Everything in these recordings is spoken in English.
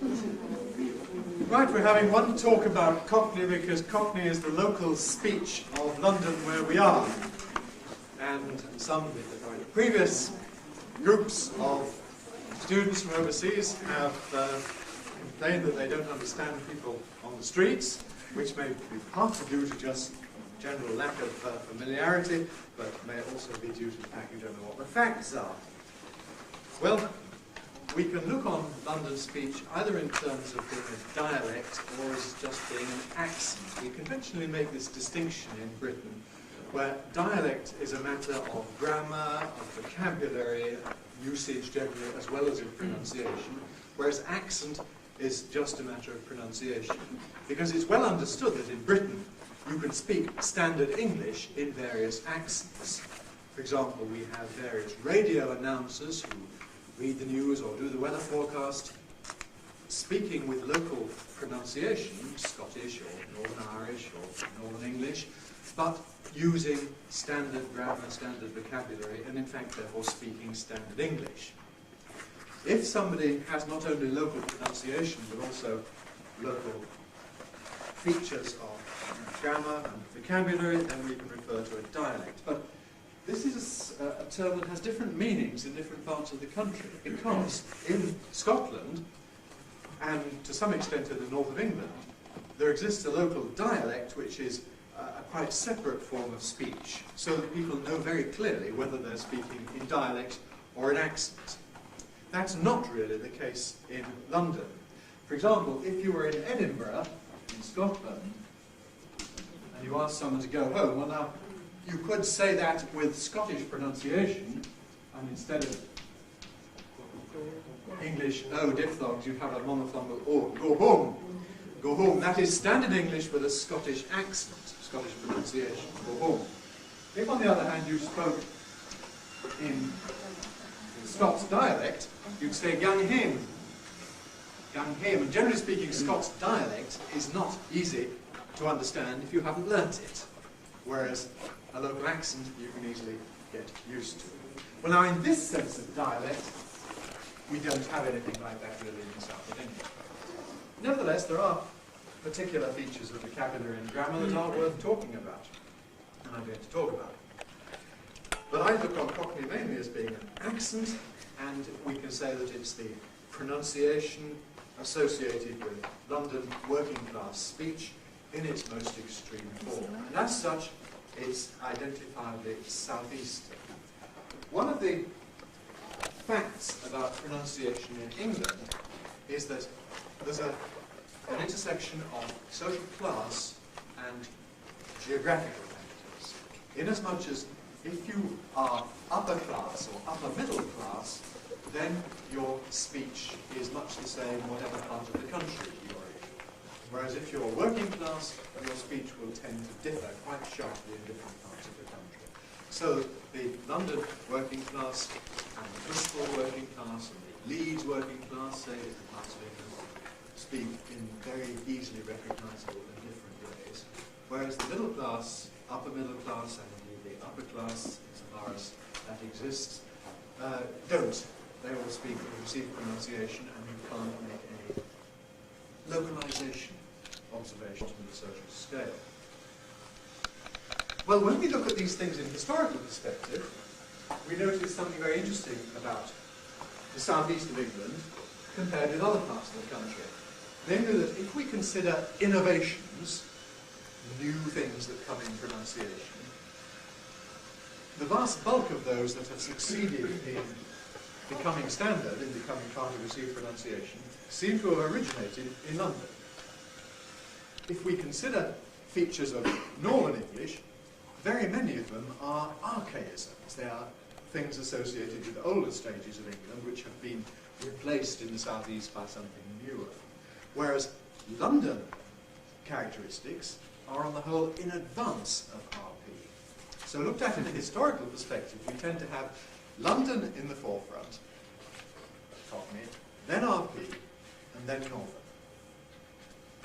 Right, we're having one talk about Cockney because Cockney is the local speech of London where we are. And some previous groups of students from overseas have complained that they don't understand people on the streets, which may be partly due to just general lack of familiarity, but may also be due to the fact you don't know what the facts are. Well, we can look on London speech either in terms of being a dialect or as just being an accent. We conventionally make this distinction in Britain, where dialect is a matter of grammar, of vocabulary, usage generally, as well as in pronunciation, whereas accent is just a matter of pronunciation. Because it's well understood that in Britain you can speak standard English in various accents. For example, we have various radio announcers who read the news or do the weather forecast, speaking with local pronunciation, Scottish or Northern Irish or Northern English, but using standard grammar, standard vocabulary, and in fact therefore speaking standard English. If somebody has not only local pronunciation but also local features of grammar and vocabulary, then we can refer to a dialect. But this is a term that has different meanings in different parts of the country, because in Scotland, and to some extent in the north of England, there exists a local dialect which is a quite separate form of speech, so that people know very clearly whether they're speaking in dialect or in accent. That's not really the case in London. For example, if you were in Edinburgh, in Scotland, and you asked someone to go home, well now, you could say that with Scottish pronunciation, and instead of English O diphthongs, you have a monophthongal O. Go home. Go home. That is standard English with a Scottish accent, Scottish pronunciation. Go home. If, on the other hand, you spoke in Scots dialect, you'd say gang hame. Gang hame. And generally speaking, Scots dialect is not easy to understand if you haven't learnt it. Whereas a local accent you can easily get used to. Well now, in this sense of dialect, we don't have anything like that really in the south of England. Nevertheless, there are particular features of vocabulary and grammar that are worth talking about, and I'm going to talk about it. But I look on Cockney mainly as being an accent, and we can say that it's the pronunciation associated with London working class speech in its most extreme form. And as such, it's identifiably southeastern. One of the facts about pronunciation in England is that there's an intersection of social class and geographical factors. Inasmuch as if you are upper class or upper middle class, then your speech is much the same whatever part of the country you're in. Whereas if you're working class, your speech will tend to differ quite sharply in different parts of the country. So the London working class and the Bristol working class and the Leeds working class, say, different parts of England, speak in very easily recognisable and different ways. Whereas the middle class, upper middle class, and indeed the upper class, insofar as that exists, don't. They all speak with received pronunciation, and you can't make any localisation observations from the social scale. Well, when we look at these things in historical perspective, we notice something very interesting about the southeast of England compared with other parts of the country. Namely that if we consider innovations, new things that come in pronunciation, the vast bulk of those that have succeeded in becoming standard, in becoming part of received pronunciation, seem to have originated in London. If we consider features of Northern English, very many of them are archaisms. They are things associated with older stages of England which have been replaced in the southeast by something newer. Whereas London characteristics are on the whole in advance of RP. So looked at in a historical perspective, we tend to have London in the forefront, Cockney, then RP, and then Northern,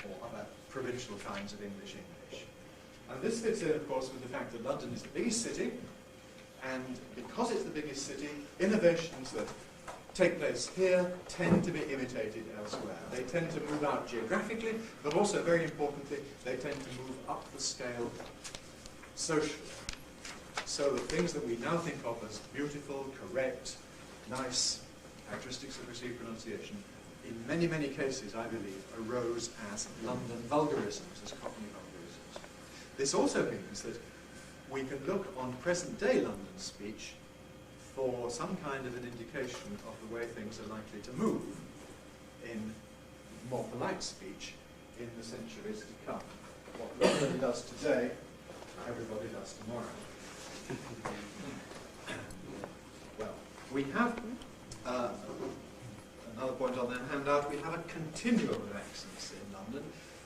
or other provincial kinds of English. And this fits in, of course, with the fact that London is the biggest city, and because it's the biggest city, innovations that take place here tend to be imitated elsewhere. They tend to move out geographically, but also, very importantly, they tend to move up the scale socially. So the things that we now think of as beautiful, correct, nice characteristics of received pronunciation, in many, many cases, I believe, arose as London vulgarisms, as Cockney vulgarisms. This also means that we can look on present-day London speech for some kind of an indication of the way things are likely to move in more polite speech in the centuries to come. What London does today, everybody does tomorrow. Well, we have another point on that handout. We have a continuum of accents in London.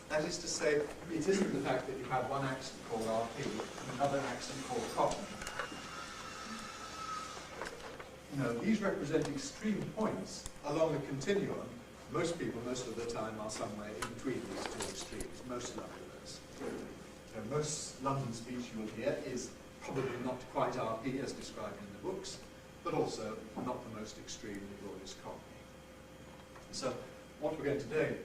That is to say, it isn't the fact that you have one accent called RP and another accent called Cockney. No, these represent extreme points along the continuum. Most people, most of the time, are somewhere in between these two extremes, most Londoners. Most London speech you will hear is probably not quite RP as described in the books, but also not the most extreme, the broadest Cockney. So what we're going to do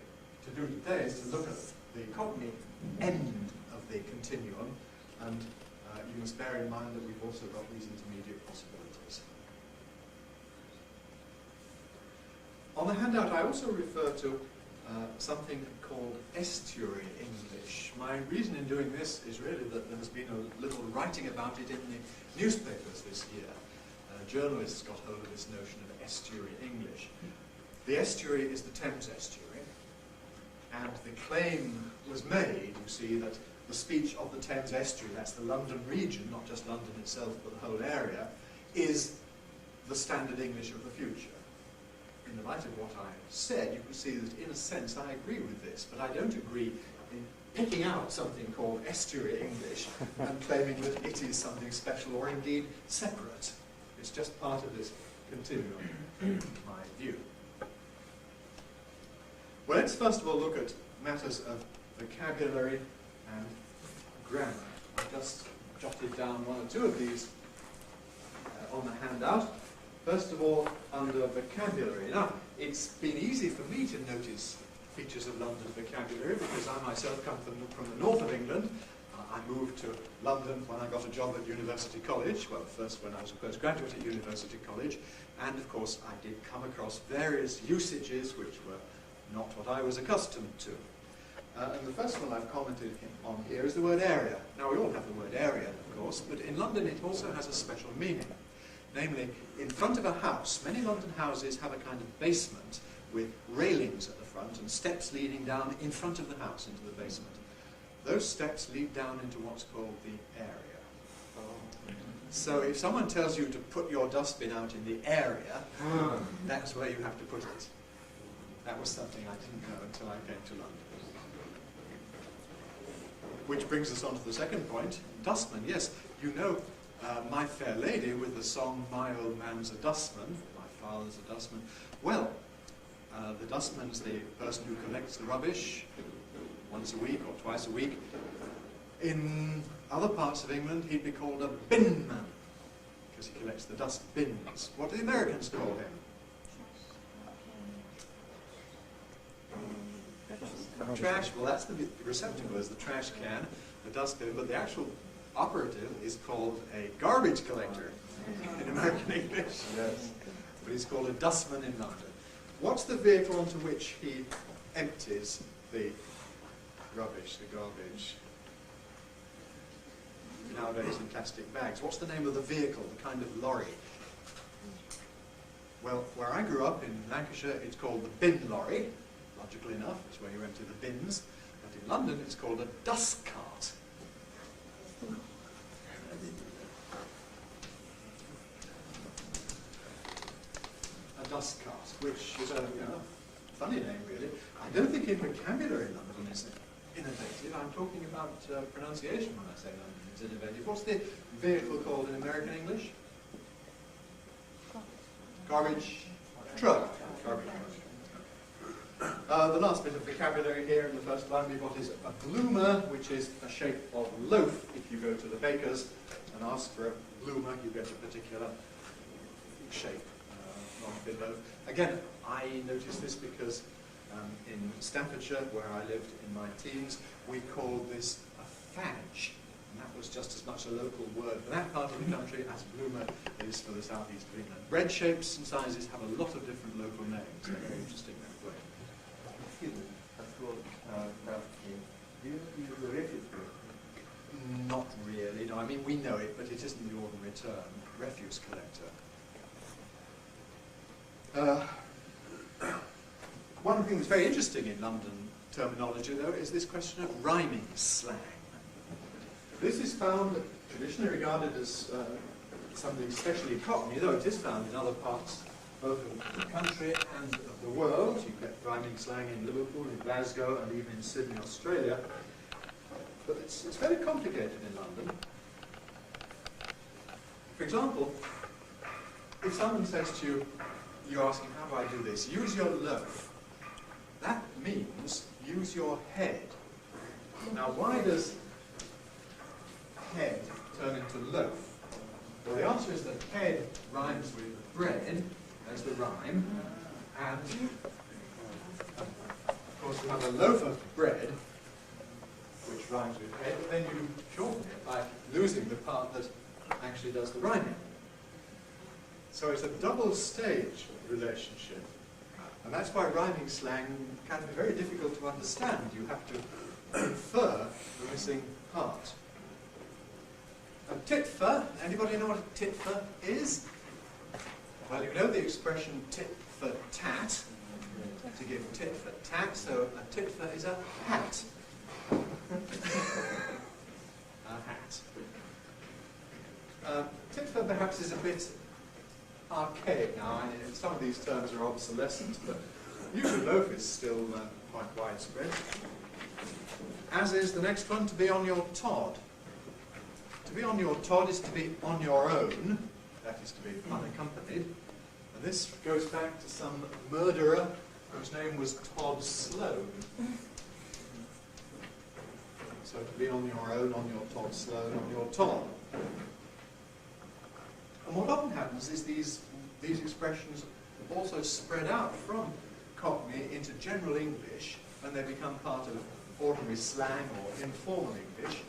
today is to look at the Cockney end of the continuum, and you must bear in mind that we've also got these intermediate possibilities. On the handout, I also refer to something called estuary English. My reason in doing this is really that there has been a little writing about it in the newspapers this year. Journalists got hold of this notion of estuary English. The estuary is the Thames estuary, and the claim was made, you see, that the speech of the Thames estuary, that's the London region, not just London itself, but the whole area, is the standard English of the future. In the light of what I said, you can see that in a sense I agree with this, but I don't agree in picking out something called estuary English and claiming that it is something special or indeed separate. It's just part of this continuum, in my view. Well, let's first of all look at matters of vocabulary and grammar. I've just jotted down one or two of these on the handout. First of all, under vocabulary. Now, it's been easy for me to notice features of London vocabulary because I myself come from the north of England. I moved to London when I got a job at University College, well, first when I was a postgraduate at University College, and of course I did come across various usages which were not what I was accustomed to. And the first one I've commented on here is the word area. Now, we all have the word area, of course, but in London it also has a special meaning. Namely, in front of a house, many London houses have a kind of basement with railings at the front and steps leading down in front of the house into the basement. Those steps lead down into what's called the area. So if someone tells you to put your dustbin out in the area, that's where you have to put it. That was something I didn't know until I came to London. Which brings us on to the second point, dustman. Yes, you know My Fair Lady with the song My Old Man's a Dustman, My Father's a Dustman. Well, the dustman's the person who collects the rubbish once a week or twice a week. In other parts of England, he'd be called a bin man, because he collects the dust bins. What do the Americans call him? Trash. Well, that's the receptacle, is the trash can, the dustbin, but the actual operative is called a garbage collector in American English. Yes. But he's called a dustman in London. What's the vehicle onto which he empties the rubbish, the garbage? Nowadays in plastic bags. What's the name of the vehicle, the kind of lorry? Well, where I grew up in Lancashire, it's called the bin lorry. Logical enough, it's where you empty the bins. But in London, it's called a dust cart. A dust cart, which is a funny name, really. I don't think in vocabulary London is innovative. I'm talking about pronunciation when I say London is innovative. What's the vehicle called in American English? Garbage truck. Garbage truck. The last bit of vocabulary here in the first line we've got is a bloomer, which is a shape of loaf. If you go to the baker's and ask for a bloomer, you get a particular shape. Not a bit of loaf. Again, I noticed this because in Staffordshire, where I lived in my teens, we called this a fadge. And that was just as much a local word for that part of the country as bloomer is for the southeast of England. Bread shapes and sizes have a lot of different local names. They're very interesting that way. Excuse me, do you use the refuse bin? Not really, no. I mean, we know it, but it isn't the ordinary term. Refuse collector. One thing that's very interesting in London terminology, though, is this question of rhyming slang. This is found, traditionally regarded as something especially Cockney, though it is found in other parts both of the country and of the world. You get rhyming slang in Liverpool, in Glasgow, and even in Sydney, Australia. But it's very complicated in London. For example, if someone says to you, you're asking, how do I do this? Use your loaf. That means use your head. Now, why does head turn into loaf? Well, the answer is that head rhymes with bread, there's the rhyme, and of course we have a loaf of bread, which rhymes with head, but then you shorten it by losing the part that actually does the rhyming. So it's a double stage relationship, and that's why rhyming slang can be very difficult to understand. You have to infer the missing part. A tit for, anybody know what a tit for is? Well, you know the expression tit for tat, to give tit for tat, so a tit for is a hat. A hat. Tit for perhaps is a bit archaic now. Some of these terms are obsolescent, but use of loaf is still quite widespread. As is the next one, to be on your Tod. To be on your Tod is to be on your own, that is to be unaccompanied. And this goes back to some murderer whose name was Todd Sloane. So to be on your own, on your Todd Sloane, on your Tod. And what often happens is these expressions also spread out from Cockney into general English, and they become part of ordinary slang or informal English,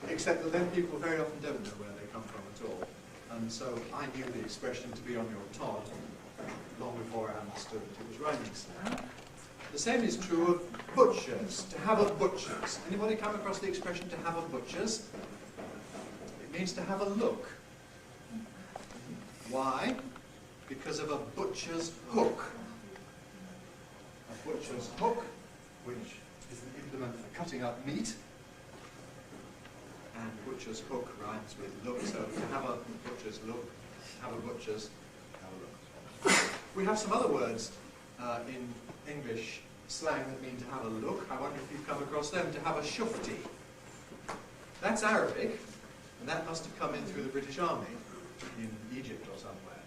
except that then people very often don't know where they come from at all. And so I knew the expression to be on your Tod long before I understood that it was rhyming slang. The same is true of butchers, to have a butchers. Anybody come across the expression to have a butchers? It means to have a look. Why? Because of a butcher's hook. A butcher's hook, which is an implement for cutting up meat, and butcher's hook rhymes with look, so to have a butcher's look, have a butcher's, have a look. We have some other words in English slang that mean to have a look. I wonder if you've come across them. To have a shufti. That's Arabic, and that must have come in through the British Army in Egypt or somewhere.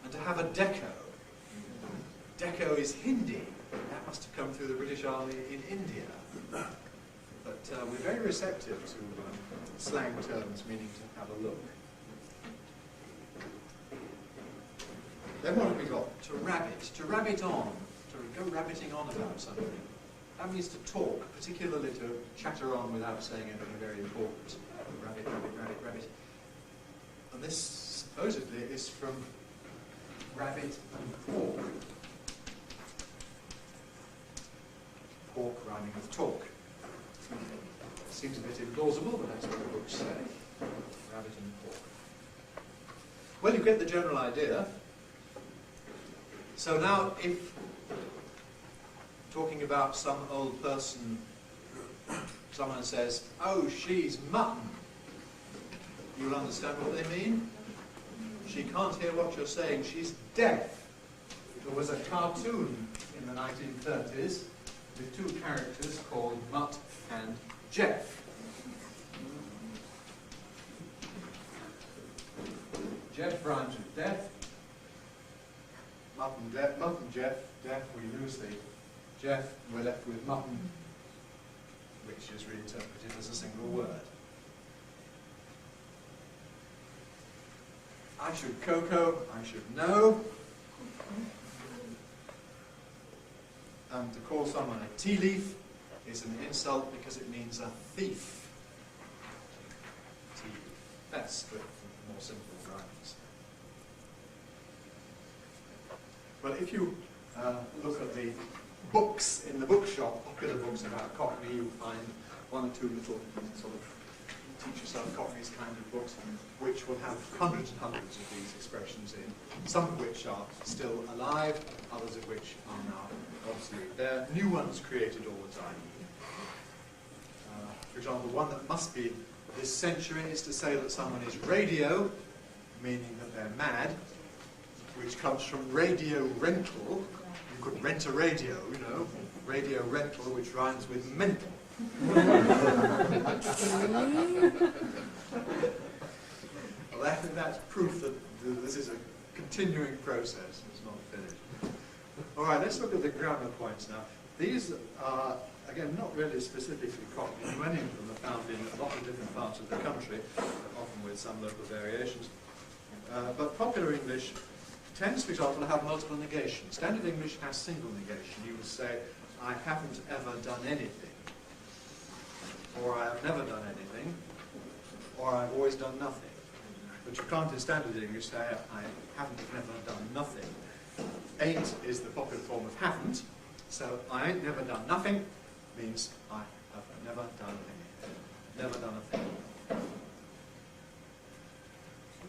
And to have a deco. Deco is Hindi. That must have come through the British Army in India. But we're very receptive to slang terms meaning to have a look. Then what have we got? To rabbit on, to go rabbiting on about something. That means to talk, particularly to chatter on without saying anything very important. Rabbit, rabbit, rabbit, rabbit. And this supposedly is from rabbit and pork. Pork rhyming with talk. Seems a bit implausible, but that's what the books say. Rabbit and pork. Well, you get the general idea. So now, if talking about some old person, someone says, "Oh, she's mutton," you'll understand what they mean. She can't hear what you're saying. She's deaf. There was a cartoon in the 1930s with two characters called Mutt and Jeff. Jeff rhymes with deaf. Mutton, Jeff, deaf, we lose the Jeff, we're left with mutton, which is reinterpreted as a single word. I should cocoa, I should know. To call someone a tea leaf is an insult because it means a thief. Tea leaf. That's strict from more simple rhymes. Well, if you look at the books in the bookshop, popular books about Cockney, you'll find one or two little sort of teach yourself Cockney's kind of books, which will have hundreds and hundreds of these expressions in, some of which are still alive, others of which are now obsolete. There are new ones created all the time. For example, one that must be this century is to say that someone is radio, meaning that they're mad, which comes from radio rental. You could rent a radio, you know, radio rental, which rhymes with mental. Well, that's proof that this is a continuing process. It's not finished. All right, let's look at the grammar points now. These are, again, not really specifically Cockney. Many of them are found in a lot of different parts of the country, often with some local variations. But popular English tends, for example, to have multiple negations. Standard English has single negation. You would say, I haven't ever done anything, or I have never done anything, or I've always done nothing. But you can't in Standard English say, I haven't never done nothing. Ain't is the popular form of haven't, so I ain't never done nothing means I have never done anything. Never done a thing.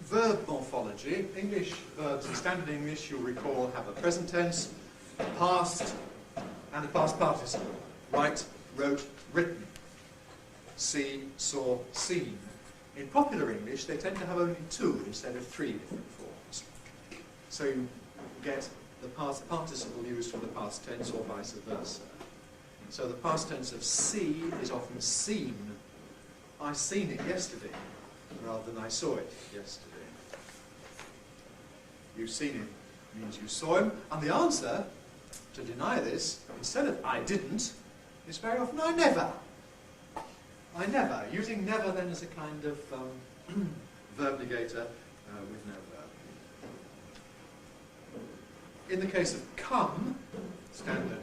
Verb morphology. English verbs in Standard English, you'll recall, have a present tense, a past, and a past participle. Write, wrote, written. See, saw, seen. In popular English, they tend to have only two instead of three different forms. So you get the past participle used for the past tense or vice versa. So the past tense of see is often seen. I seen it yesterday, rather than I saw it yesterday. You've seen him means you saw him. And the answer to deny this, instead of I didn't, is very often I never. I never. Using never then as a kind of verb negator with no verb. In the case of come, standard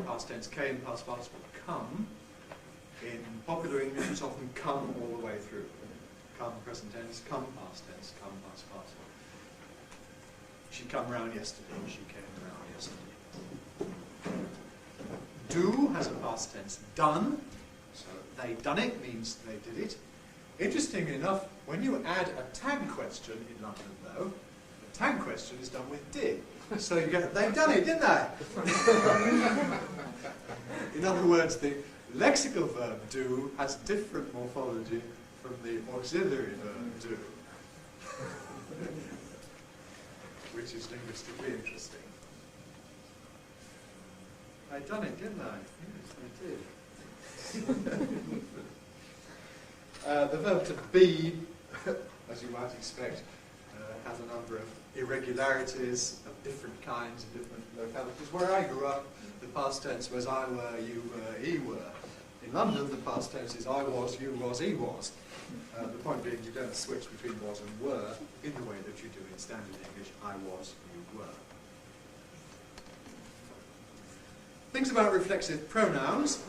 past tense came, past participle come, in popular English it's often come all the way through. Come present tense, come past tense, come past participle. She come round yesterday, she came round yesterday. Do has a past tense done, so they done it means they did it. Interestingly enough, when you add a tag question in London though, the tag question is done with did. So you get, they done it, didn't they? In other words, the lexical verb do has different morphology from the auxiliary verb do, which is linguistically interesting. I done it, didn't I? Yes, I did. The verb to be, as you might expect, has a number of irregularities of different kinds in different localities. Where I grew up, the past tense was I were, you were, he were. In London, the past tense is I was, you was, he was. The point being, you don't switch between was and were in the way that you do in Standard English. I was, you were. Things about reflexive pronouns.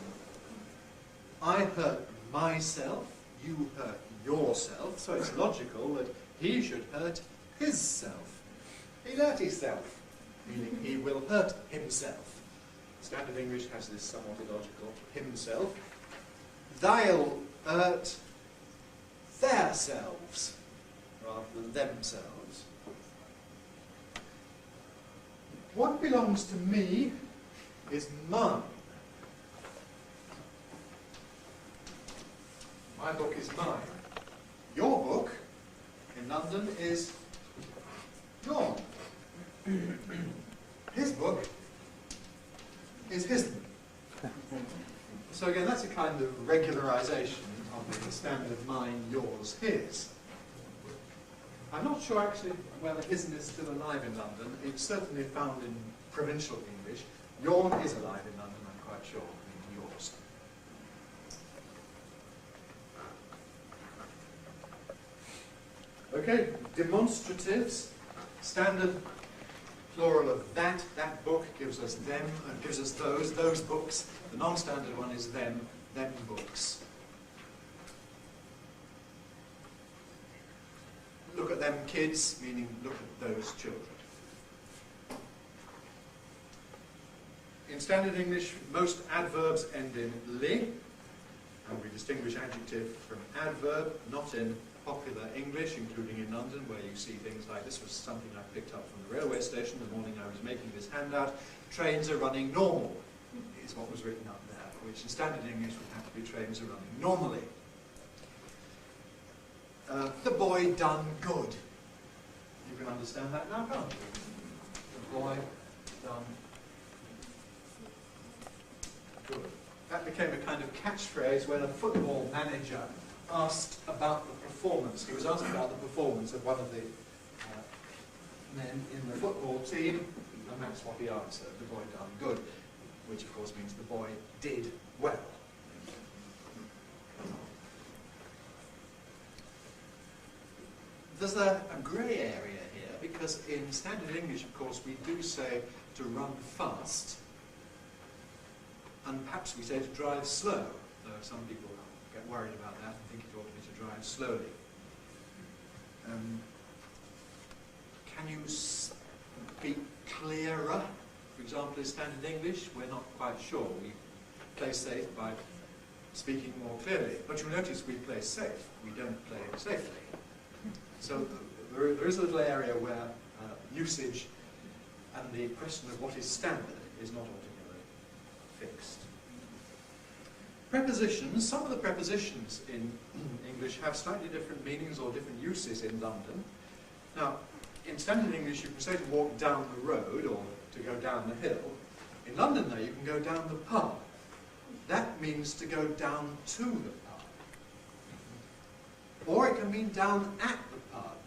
I hurt myself, you hurt yourself, so it's logical that he should hurt his self. He'll hurt himself, meaning he will hurt himself. Standard English has this somewhat illogical himself. They'll hurt theirselves rather than themselves. What belongs to me is mine. My book is mine. Your book in London is yours. His book is his. So again, that's a kind of regularization of the standard mine, yours, his. I'm not sure actually whether hisn is still alive in London. It's certainly found in provincial English. Yourn is alive in London, I'm quite sure, yours. Okay, demonstratives. Standard plural of that. That book gives us them, and gives us those books. The non-standard one is them books. Look at them kids, meaning look at those children. In Standard English, most adverbs end in "ly", and we distinguish adjective from adverb, not in popular English, including in London, where you see things like, this was something I picked up from the railway station the morning I was making this handout, trains are running normal, is what was written up there, which in Standard English would have to be trains are running normally. The boy done good. You can understand that now, can't you? The boy done good. That became a kind of catchphrase when a football manager asked about the performance. He was asked about the performance of one of the men in the football team, and that's what he answered, the boy done good, which of course means the boy did well. There's a grey area here, because in Standard English, of course, we do say to run fast, and perhaps we say to drive slow, though some people get worried about that and think it ought to be to drive slowly. Can you speak clearer? For example, in Standard English, we're not quite sure. We play safe by speaking more clearly, but you'll notice we play safe. We don't play safely. So there is a little area where usage and the question of what is standard is not altogether fixed. Prepositions, some of the prepositions in English have slightly different meanings or different uses in London. Now, in Standard English you can say to walk down the road or to go down the hill. In London though, you can go down the pub. That means to go down to the pub. Or it can mean down at the pub.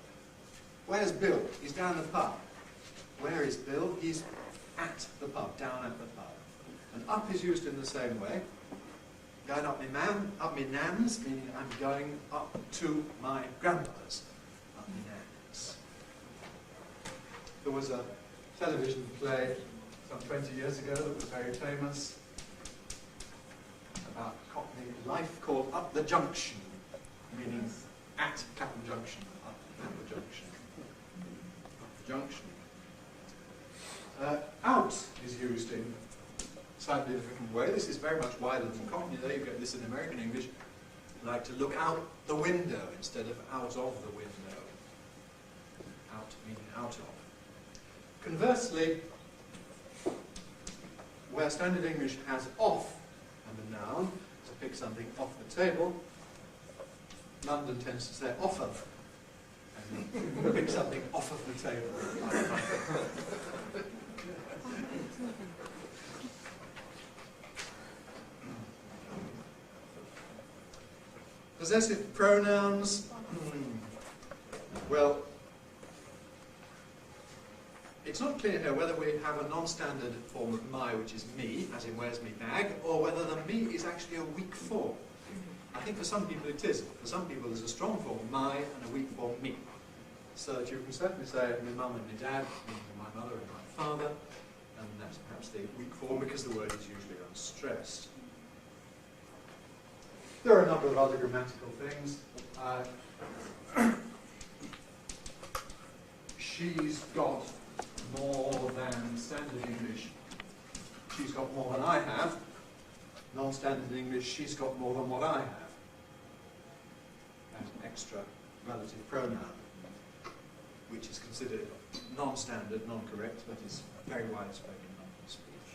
Where's Bill? He's down the pub. Where is Bill? He's at the pub, down at the pub. And up is used in the same way. Going up my nan's, meaning I'm going up to my grandmother's. Up my nan's. There was a television play some 20 years ago that was very famous about Cockney life called Up the Junction, meaning at Clapham Junction, up the junction. Up the junction. Out is used in slightly different way. This is very much wider than Cockney. There you get this in American English. Like to look out the window instead of out of the window. Out meaning out of. Conversely, where Standard English has off and a noun, to pick something off the table, London tends to say off of. And pick something off of the table. Possessive pronouns. Well, it's not clear here whether we have a non-standard form of my, which is me, as in where's me bag, or whether the me is actually a weak form. I think for some people it is. For some people there's a strong form, my, and a weak form, me. So that you can certainly say my mum and my dad, meaning my mother and my father, and that's perhaps the weak form because the word is usually unstressed. There are a number of other grammatical things. She's got more than Standard English. She's got more than I have. Non-Standard English, she's got more than what I have. That's an extra relative pronoun, which is considered non-standard, non-correct, but is very widespread in London speech.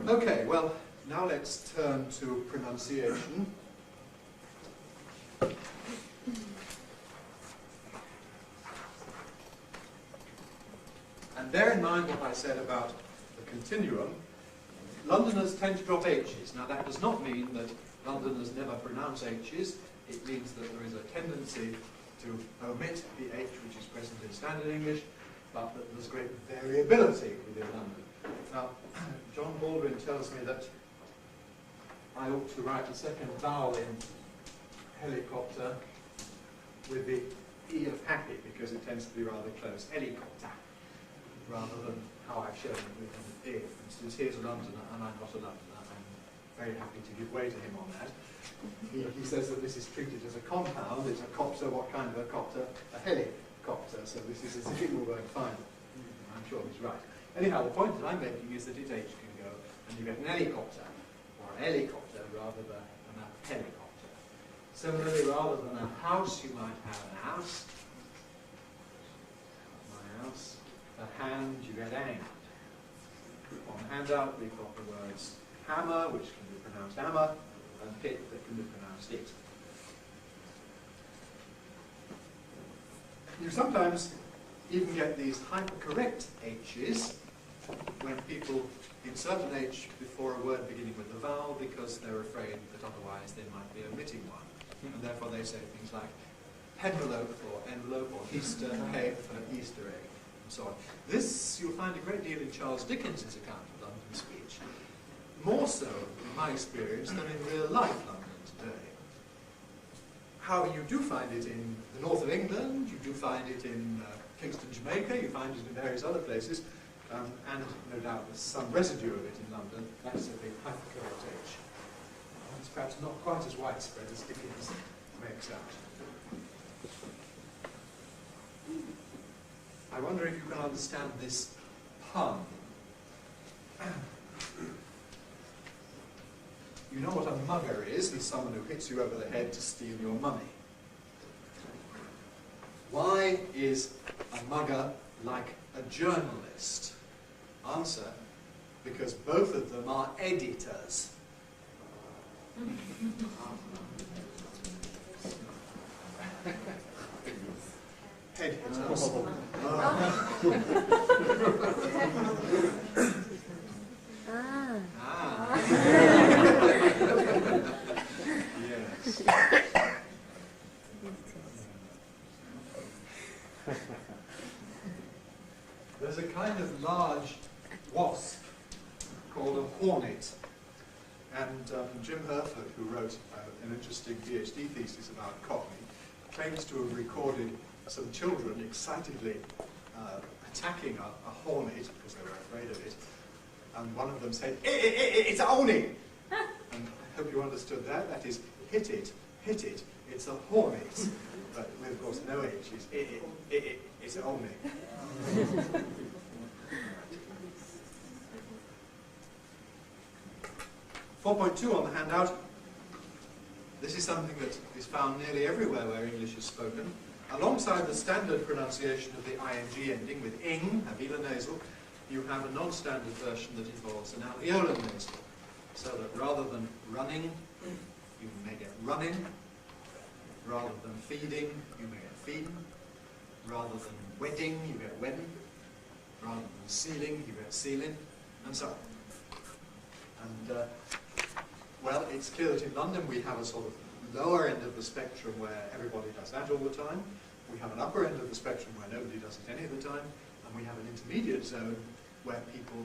Okay, well, now let's turn to pronunciation. And bear in mind what I said about the continuum. Londoners tend to drop H's. Now that does not mean that Londoners never pronounce H's. It means that there is a tendency to omit the H which is present in Standard English, but that there's great variability within London. Now, John Baldwin tells me that I ought to write the second vowel in helicopter with the E of happy, because it tends to be rather close, helicopter, rather than how I've shown it with an E. For instance, here's a Londoner, and I'm not a Londoner. I'm very happy to give way to him on that. He says that this is treated as a compound. It's a copter. What kind of a copter? A helicopter. So this is a single word final. I'm sure he's right. Anyhow, the point that I'm making is that its H can go, and you get an helicopter, or a helicopter, rather than a helicopter. Similarly, rather than a house, you might have an house. My house. A hand, you get hand. On the handout, we've got the words hammer, which can be pronounced hammer, and hit, that can be pronounced it. You sometimes even get these hypercorrect H's when people insert an H before a word beginning with a vowel because they're afraid that otherwise they might be omitting one. And therefore they say things like envelope or Easter egg for Easter egg, and so on. This you'll find a great deal in Charles Dickens's account of London speech. More so, in my experience, than in real life London today. How you do find it in the north of England, you do find it in Kingston, Jamaica, you find it in various other places, and no doubt there's some residue of it in London. That's a big hypercorrect H. It's perhaps not quite as widespread as Dickens makes out. I wonder if you can understand this pun. You know what a mugger is? He's someone who hits you over the head to steal your money. Why is a mugger like a journalist? Answer, because both of them are editors. Editors. Yes. There's a kind of large wasp called a hornet, and Jim Herford, who wrote an interesting PhD thesis about Cockney, claims to have recorded some children excitedly attacking a hornet because they were afraid of it, and one of them said, "It's a hornet!" And I hope you understood that. That is, hit it, it's a hornet. But with, of course, no H, it's a hornet. 4.2 on the handout. This is something that is found nearly everywhere where English is spoken. Alongside the standard pronunciation of the ing ending with ing, alveolar nasal, you have a non-standard version that involves an alveolar nasal. So that rather than running, you may get running. Rather than feeding, you may get feeding. Rather than wedding, you get wedding. Rather than sealing, you get sealing, and so on. And, well, it's clear that in London we have a sort of lower end of the spectrum where everybody does that all the time. We have an upper end of the spectrum where nobody does it any of the time. And we have an intermediate zone where people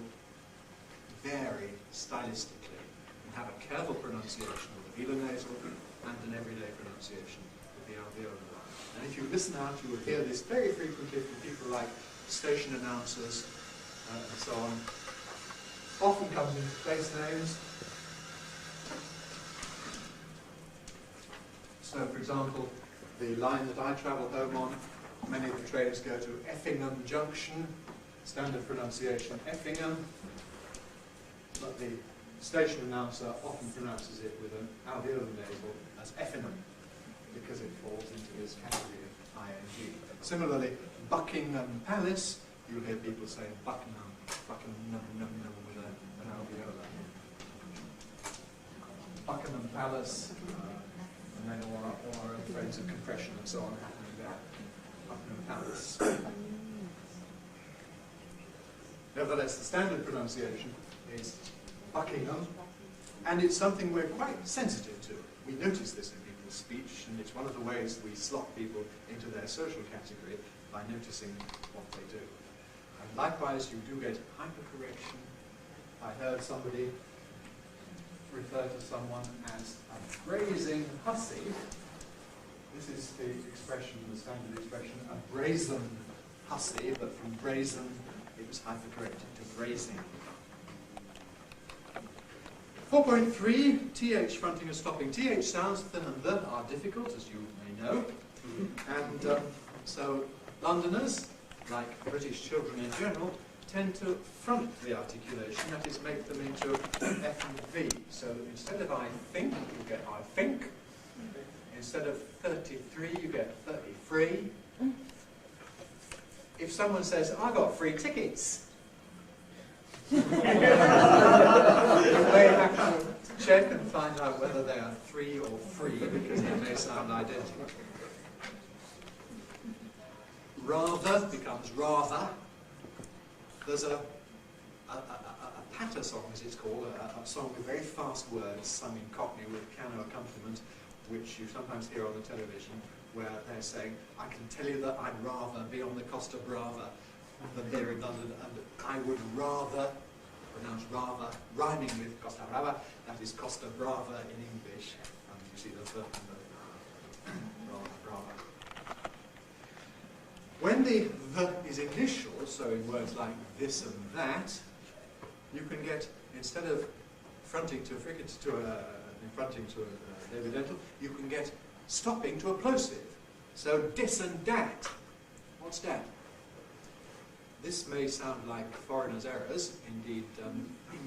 vary stylistically and have a careful pronunciation of the velar nasal and an everyday pronunciation of the alveolar line. And if you listen out, you will hear this very frequently from people like station announcers and so on. Often comes into place names. So, for example, the line that I travel home on, many of the trains go to Effingham Junction, standard pronunciation Effingham, but the station announcer often pronounces it with an alveolar nasal as Effingham, because it falls into this category of ing. Similarly, Buckingham Palace, you'll hear people saying Buckingham with an alveolar. Buckingham Palace, and then or phrase of compression and so on happening there. Buckingham Palace. Nevertheless, the standard pronunciation is Buckingham, and it's something we're quite sensitive to. We notice this in people's speech, and it's one of the ways we slot people into their social category by noticing what they do. And likewise, you do get hypercorrection. I heard somebody refer to someone as a grazing hussy, This is the expression, the standard expression, a brazen hussy, but from brazen it was hypercorrected to brazing. 4.3, TH fronting and stopping. TH sounds, th and th are difficult, as you may know. And so Londoners, like British children in general, tend to front the articulation, that is, make them into F and V. So instead of I think, you get I think. Instead of 33, you get 33. If someone says, I got free tickets, you may have to check and find out whether they are 3 or free, because they may sound identical. Rather becomes rather. There's a patter song, as it's called, a song with very fast words sung in Cockney with piano accompaniment, which you sometimes hear on the television, where they're saying, I can tell you that I'd rather be on the Costa Brava than here in London, and I would rather, pronounce rather, rhyming with Costa Brava, that is Costa Brava in English, and you see the rather. When the is initial, so in words like this and that, you can get, instead of fronting to a fricative, fronting to a evidental, you can get stopping to a plosive. So dis and dat. What's dat? This may sound like foreigners' errors, indeed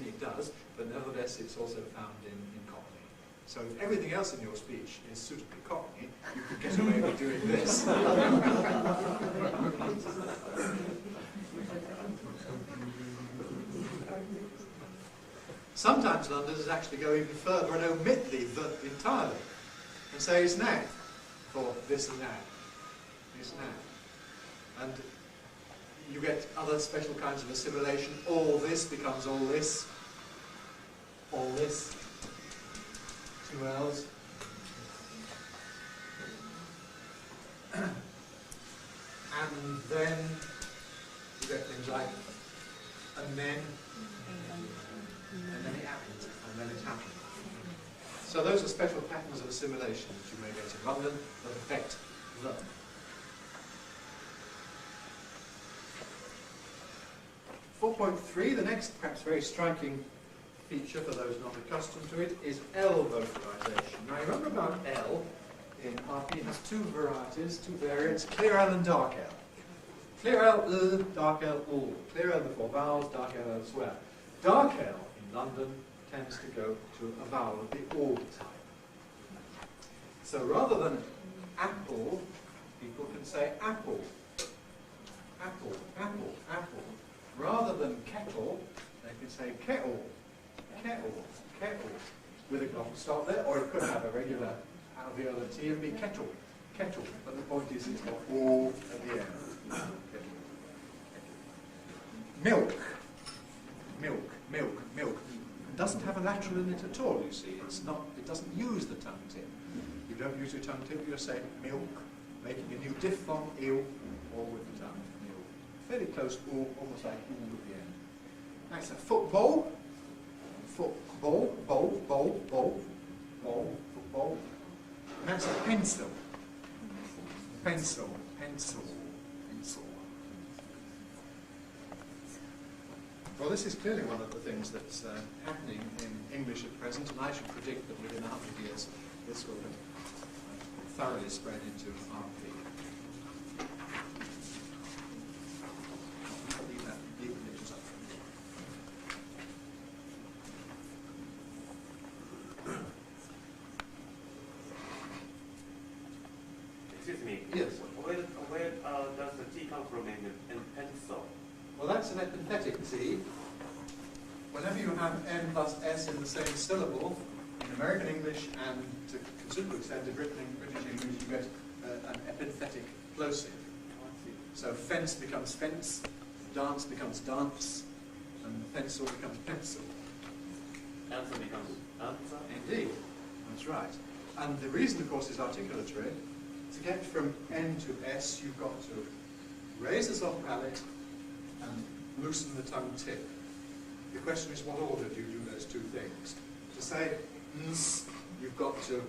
it does, but nevertheless it's also found in Cockney. So if everything else in your speech is suitably Cockney, you can get away with doing this. Sometimes Londoners actually go even further and omit the entirely and say it's now for this and that. It's now. And you get other special kinds of assimilation. All this becomes all this. All this. 2 L's. And then you get things like and then it happened, and then it happened. So those are special patterns of assimilation that you may get in London that affect the. .3, the next perhaps very striking feature for those not accustomed to it is L vocalization. Now you remember about L in RP has 2 varieties, 2 variants, clear L and dark L. Clear L, dark L, clear L before vowels, dark L elsewhere. Dark L in London tends to go to a vowel of the all type. So rather than apple, people can say apple. Apple, apple, apple. Rather than kettle, they can say kettle, kettle, kettle, with a glottal stop there, or it could have a regular alveolar T and be kettle, kettle. But the point is it's got all at the end. Milk, milk, milk, milk. It doesn't have a lateral in it at all, you see. It's not, it doesn't use the tongue tip. You don't use your tongue tip, you're saying milk, making a new diphthong, ill, or with the tongue. Fairly close, almost like ooh at the end. That's a football. Football, bowl, bowl, bowl, bowl, football. And that's a pencil. Pencil, pencil, pencil. Well, this is clearly one of the things that's happening in English at present, and I should predict that within 100 years this will have thoroughly spread into RP. Excuse me. Yes. Where does the T come from in pencil? Well, that's an epenthetic T. Whenever you have N plus S in the same syllable, in American English and to a considerable extent in British English, you get an epenthetic plosive. So fence becomes fence, dance becomes dance, and pencil becomes pencil. Answer becomes answer? Indeed, that's right. And the reason, of course, is articulatory. To get from N to S, you've got to raise the soft palate and loosen the tongue tip. The question is, what order do you do those two things? To say ns, you've got to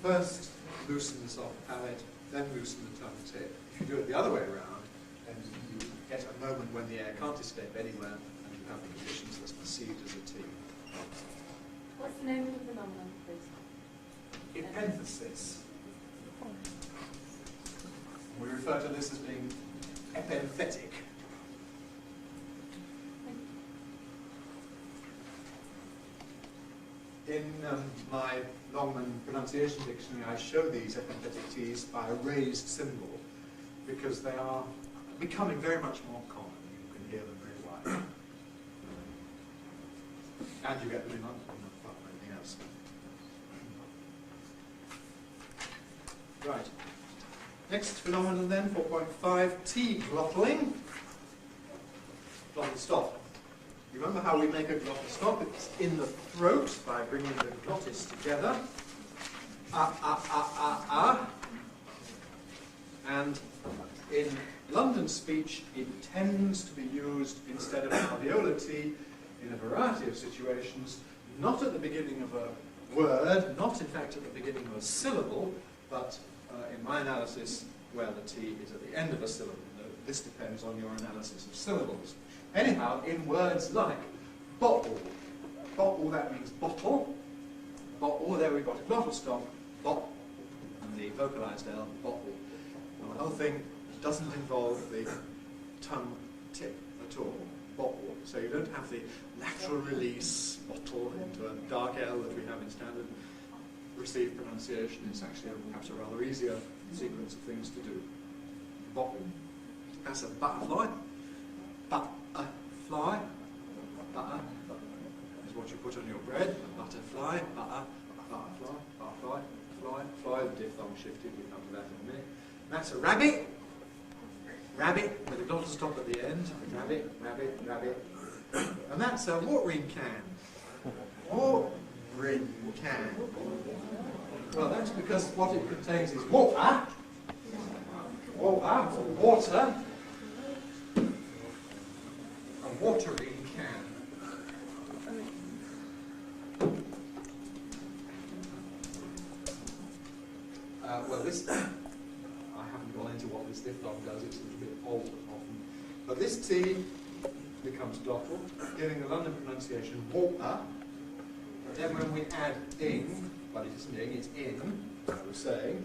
first loosen the soft palate, then loosen the tongue tip. If you do it the other way around, then you get a moment when the air can't escape anywhere, and you have the conditions that's perceived as a T. What's the name of the phenomenon, please? Epenthesis. We refer to this as being epenthetic. In my Longman pronunciation dictionary, I show these epenthetic T's by a raised symbol because they are becoming very much more common. You can hear them very widely. And you get them in London, apart from anything else. Right. Next phenomenon then, 4.5, T-glottling. Glottal stop. You remember how we make a glottal stop? It's in the throat by bringing the glottis together. And in London speech, it tends to be used instead of alveolar T in a variety of situations, not at the beginning of a word, not in fact at the beginning of a syllable, but in my analysis, where the T is at the end of a syllable. This depends on your analysis of syllables. Anyhow, in words like bottle, bottle, that means bottle, bottle, there we've got a glottal stop, bottle, and the vocalized L, bottle. Now, the whole thing doesn't involve the tongue tip at all, bottle. So you don't have the lateral release bottle into a dark L that we have in standard received pronunciation. It's actually perhaps a rather easier sequence of things to do. Bottle. That's a butterfly. Butterfly. Butter is what you put on your bread. Butterfly. Butter. Butterfly. Butterfly. Fly. Fly. The diphthong shifted. We'll come to that in a minute. That's a rabbit. Rabbit with a glottal stop at the end. Rabbit. Rabbit. Rabbit. And that's a watering can. Watering can. Well, that's because what it contains is water. Water, for water. A watering can. Well, this, I haven't gone into what this diphthong does, it's a little bit old often. But this T becomes glottal, giving the London pronunciation water. But then when we add ing, well, it isn't ing, it's in, as I was saying,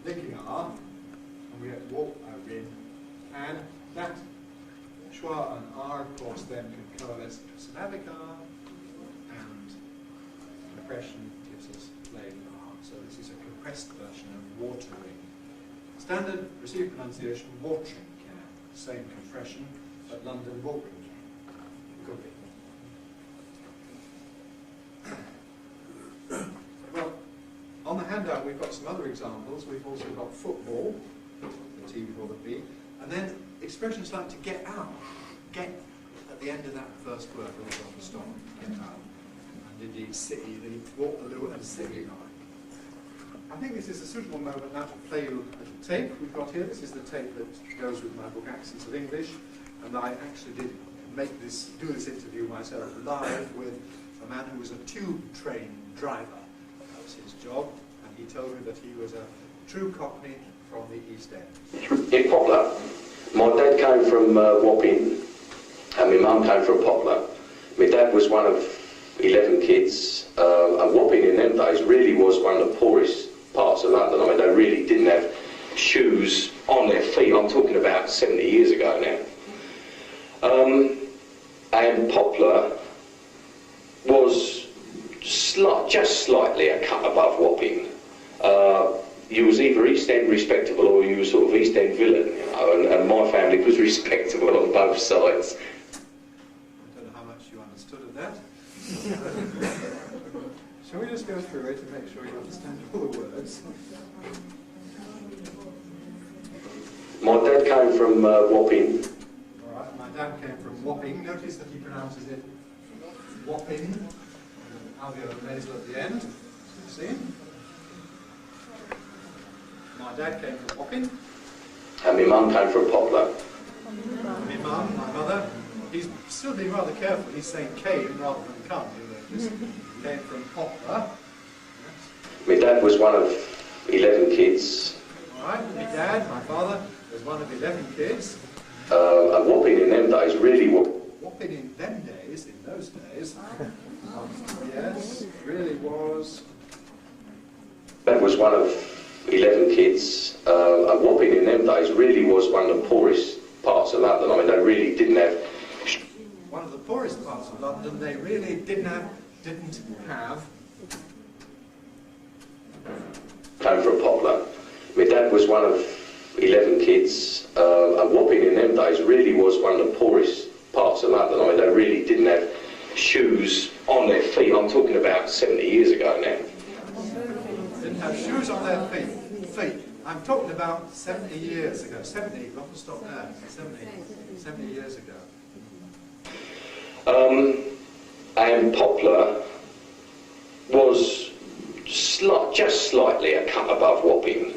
linking R, and we get water-in, and that schwa and R, of course, then can coalesce into syllabic R, and compression gives us plain R. So this is a compressed version of watering. Standard received pronunciation, watering can. Same compression, but London watering can. Could be. Well, on the handout we've got some other examples. We've also got football, the T before the B, and then expressions like to get out. Get at the end of that first word with a glottal stop. Get out. And indeed, city, the Waterloo and city. I think this is a suitable moment now to play you a little tape we've got here. This is the tape that goes with my book Accents of English, and I actually did do this interview myself live with a man who was a tube train driver. That was his job, and he told me that he was a true Cockney from the East End. In Poplar, my dad came from Wapping, and my mum came from Poplar. My dad was one of 11 kids, and Wapping in them days really was one of the poorest parts of London. I mean, they really didn't have shoes on their feet. I'm talking about 70 years ago now. And Poplar was just slightly a cut above Wapping. You was either East End respectable or you were sort of East End villain, you know, and my family was respectable on both sides. I don't know how much you understood of that. Shall we just go through it and make sure you understand all the words? My dad came from Wapping. All right, my dad came from Wapping. Notice that he pronounces it Wapping, alveolar nasal at the end. See? My dad came from Wapping. And my mum came from Poplar. My mum, my mother. He's still being rather careful. He's saying came rather than come. He came from Poplar. My dad was one of 11 kids. All right, my dad, my father, was one of 11 kids. And whopping in them days really was... Whopping in them days, in those days, yes, really was... That was one of 11 kids. And whopping in them days really was one of the poorest parts of London. I mean, they really didn't have... One of the poorest parts of London, they really didn't have... Came from Poplar. My dad was one of 11 kids. And whopping in them days really was one of the poorest parts of London. I mean, they really didn't have shoes on their feet. I'm talking about 70 years ago now. Didn't have shoes on their feet. I'm talking about 70 years ago. 70, not to stop there. 70 years ago. And Poplar was just slightly a cut above Wapping.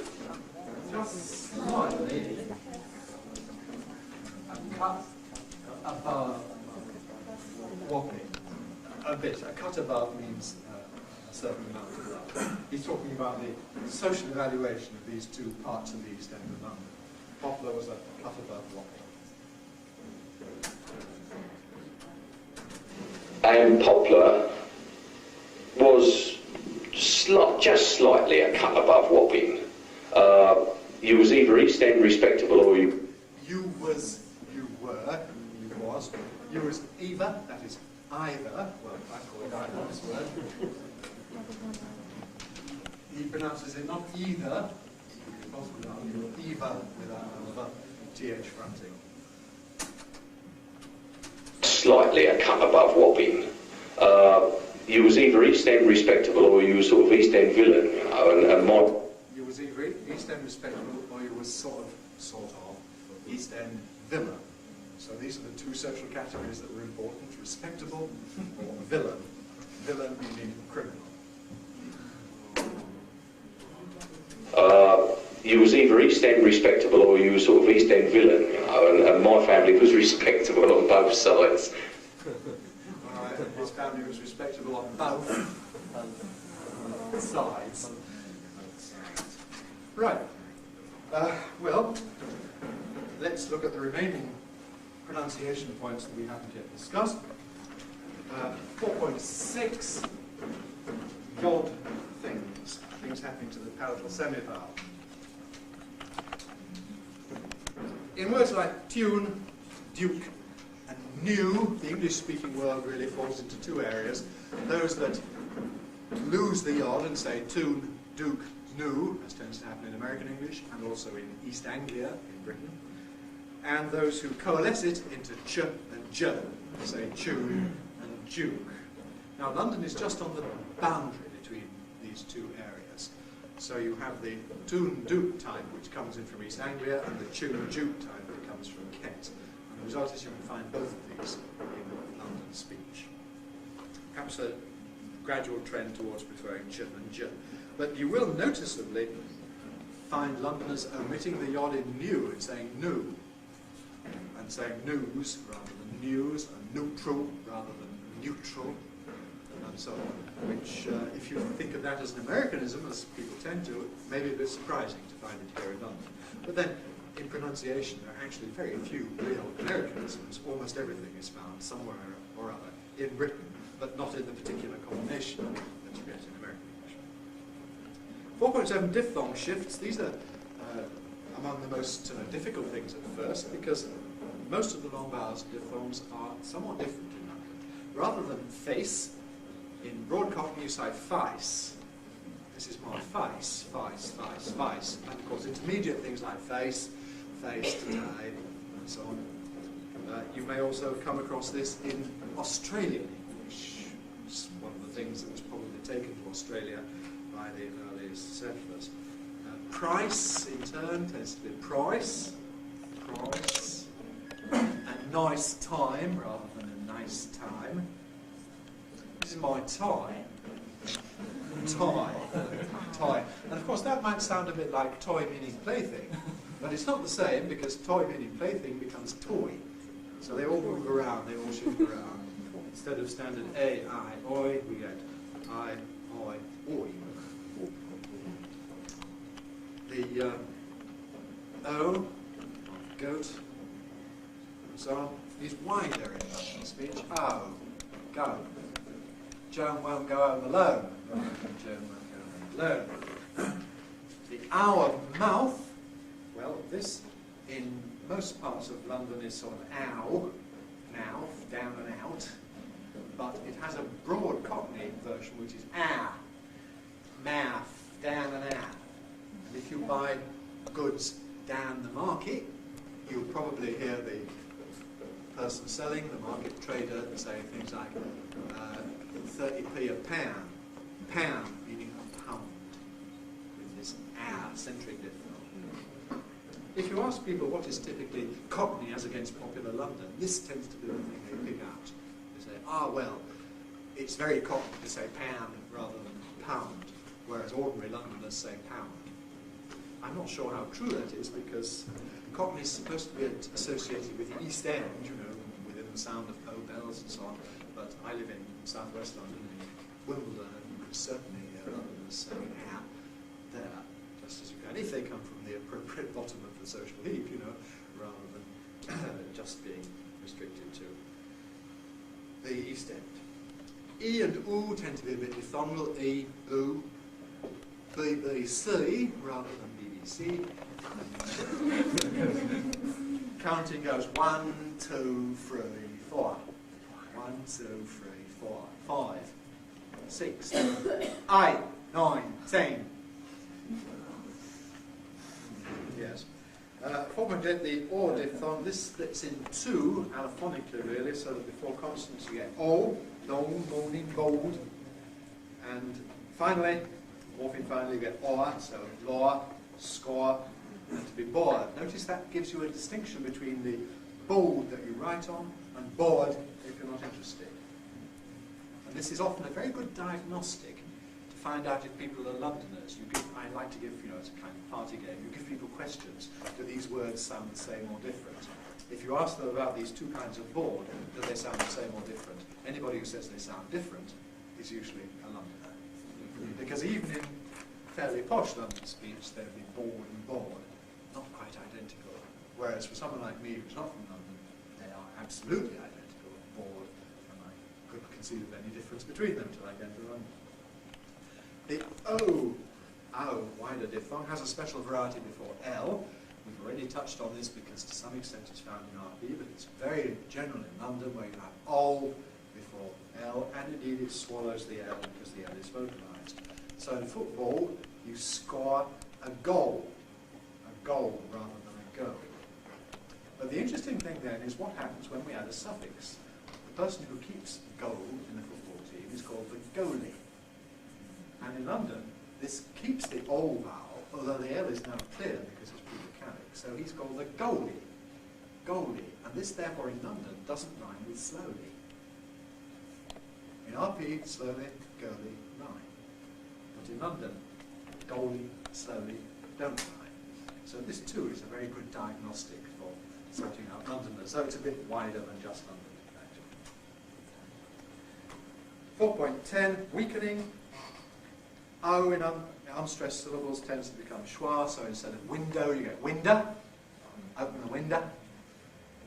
Just slightly a cut above Wapping. A bit. A cut above means a certain amount of love. He's talking about the social evaluation of these two parts of the East End of London. Poplar was a cut above Wapping. And Poplar was just slightly a cut above Wapping. You was either East End respectable or you... You was either, that is either, well, I call it either, this word. He pronounces it not either, possibly not either without another TH fronting. Slightly a cut above Wapping. You was either East End respectable or you was sort of East End villain, you know, and my... You was either East End respectable or you was sort of East End villain. So these are the two social categories that were important, respectable or villain. Villain meaning criminal. You was either East End respectable or you was sort of East End villain, you know, and my family was respectable on both sides. Alright, his family was respectable on both sides. Right. Well, let's look at the remaining pronunciation points that we haven't yet discussed. 4.6, yod things happening to the palatal semivowel. In words like tune, duke, and new, the English-speaking world really falls into two areas. Those that lose the yod and say tune, duke, new, as tends to happen in American English, and also in East Anglia, in Britain. And those who coalesce it into ch and j, say tune and duke. Now London is just on the boundary between these two areas. So you have the tune duke type which comes in from East Anglia and the tune duke type that comes from Kent. And the result is you can find both of these in London speech. Perhaps a gradual trend towards preferring ch and j. But you will noticeably find Londoners omitting the yod in new and saying new, and saying news rather than news, and neutral rather than neutral, and so on, which, if you think of that as an Americanism, as people tend to, may be a bit surprising to find it here in London. But then, in pronunciation, there are actually very few real Americanisms. Almost everything is found somewhere or other in Britain, but not in the particular combination that you get in American English. 4.7 diphthong shifts. These are among the most difficult things at first, because most of the long vowels and diphthongs are somewhat different in London. Rather than face, in Broad Cockney you say face. This is my face, face, face, face. And of course intermediate things like face, face, today, and so on. You may also come across this in Australian English. It's one of the things that was probably taken to Australia by the earliest settlers. Price, in turn, tends to be price, and nice time rather than a nice time. This is my tie. Tie. And of course that might sound a bit like toy meaning plaything, but it's not the same, because toy meaning plaything becomes toy. So they all move around, they all shift around. Instead of standard A, I, oi, we get I, oi, oi. the O, goat, and so on, is wider in London speech. O, go. Joan won't go home alone. Joan won't go home alone. The our mouth, well, this in most parts of London is sort of ow, now, down and out, but it has a broad Cockney version which is ah, mouth, down and out. And if you buy goods down the market, you'll probably hear the person selling, the market trader, say things like 30p a pound, pound meaning a pound, with this centric diphthong. If you ask people what is typically Cockney as against popular London, this tends to be the thing they pick out. They say, well, it's very Cockney to say pound rather than pound, whereas ordinary Londoners say pound. I'm not sure how true that is, because Cockney is supposed to be associated with the East End, you know, within the sound of Bow bells and so on, but I live in southwest London, in Wimbledon, and you could certainly hear Londoners saying there, just as you can, if they come from the appropriate bottom of the social heap, you know, rather than just being restricted to the East End. E and oo tend to be a bit diphthongal, E, oo, BBC rather than BBC. Counting goes 1, 2, 3, 4. 1, 2, 3, 4, 5, 6, 7, 8, 9, 10. Yes. Before we get the O diphthong, this splits in two allophonically, really, so that before consonants you get O, long, moaning, bold, and finally, morpheme finally, you get OR, so lower, score, and to be bored. Notice that gives you a distinction between the bold that you write on and bored if you're not interested. And this is often a very good diagnostic to find out if people are Londoners. I like to give, you know, it's a kind of party game. You give people questions. Do these words sound the same or different? If you ask them about these two kinds of bored, do they sound the same or different? Anybody who says they sound different is usually a Londoner. Because even in fairly posh London speech, there'd be bored and bored, not quite identical. Whereas for someone like me who's not from London, they are absolutely identical, bored, and I couldn't conceive of any difference between them until I came to London. The O, wider diphthong, has a special variety before L. We've already touched on this because to some extent it's found in RP, but it's very general in London where you have O before L, and indeed it swallows the L because the L is vocalized. So in football, you score a goal rather than a goal. But the interesting thing then is what happens when we add a suffix. The person who keeps goal in the football team is called the goalie. And in London, this keeps the O vowel, although the L is now clear because it's pre-mechanic. So he's called the goalie. And this therefore in London doesn't rhyme with slowly. In RP, slowly, goalie, rhyme. But in London, goalie, slowly, don't rhyme. So this too is a very good diagnostic for sorting out Londoners, though it's a bit wider than just London, actually. 4.10, weakening. O in unstressed syllables tends to become schwa, so instead of window you get winder. Open the window.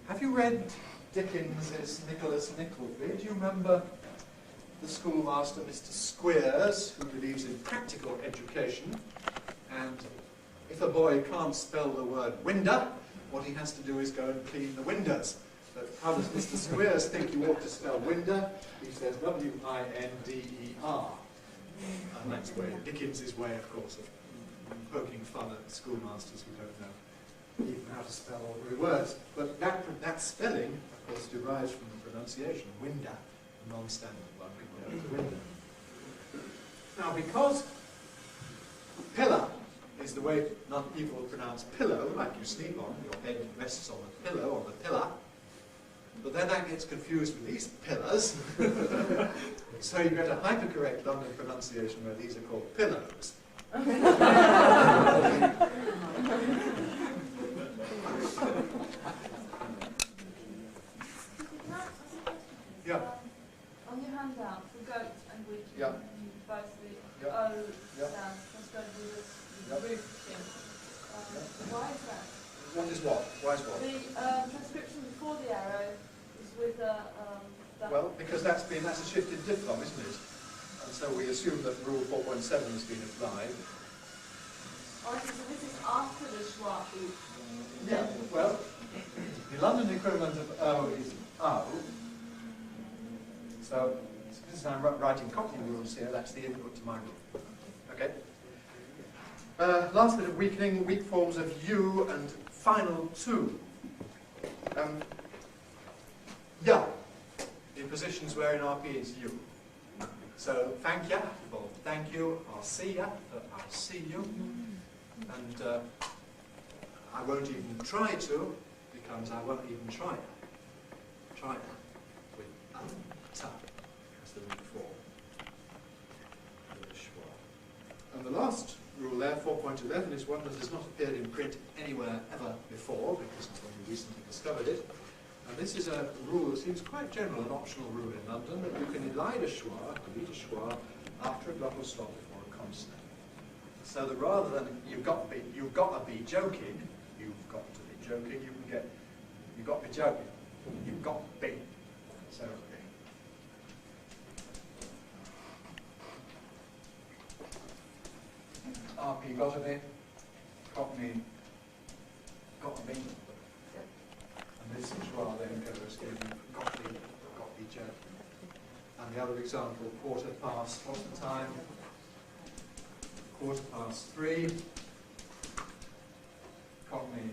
Have you read Dickens's Nicholas Nickleby? Do you remember the schoolmaster, Mr. Squeers, who believes in practical education, and if a boy can't spell the word window, what he has to do is go and clean the windows. But how does Mr. Squeers think you ought to spell window? He says W-I-N-D-E-R. And that's Dickens's way, of course, of poking fun at schoolmasters who don't know even how to spell ordinary words. But that spelling, of course, derives from the pronunciation, window, a non-standard one, people know it's window. Now, because pillar is the way people pronounce pillow, like you sleep on, your head rests on the pillow, on the pillar, but then that gets confused with these pillars. So you get a hypercorrect London pronunciation where these are called pillows. Yeah. On your handout, for goat and weakening, Yeah. both the Yeah. O Yeah. sound transferred with the Yeah. roof thing. well, because that's a shifted diphthong, isn't it? And so we assume that rule 4.7 has been applied. Okay, so this is after the schwa group. Yeah, well, the London equivalent of O is O. So, since I'm writing Cockney rules here, that's the input to my rule. Okay? Last bit of weakening, weak forms of U and final two. Yeah, in positions where in RP it's U. So, thank ya for thank you, I'll see ya for I'll see you. And I won't even try to, because I won't even try it. Try it with ta as the root form. And the last rule there, 4.11, is one that has not appeared in print anywhere ever before, because it's only recently discovered it. And this is a rule that seems quite general, an optional rule in London, that you can elide a schwa, delete a schwa, after a glottal stop before a consonant. So that rather than you've got to be joking, you can get you've got to be joking, you've got to be. So RP got to be, Cockney got to be, and this schwa then goes in got to be joking. And the other example, quarter past, what's the time? 3:15, Cockney,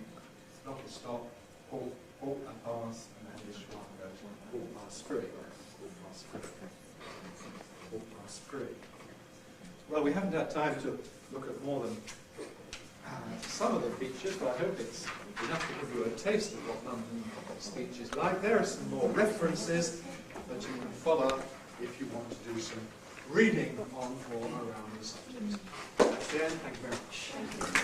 not a stop, halt and pass, and then this one goes 3:15. Well, we haven't had time to look at more than some of the features, but I hope it's enough to give you a taste of what London speech is like. There are some more references that you can follow if you want to do some reading on or around the subject. That's the end. Thank you very much.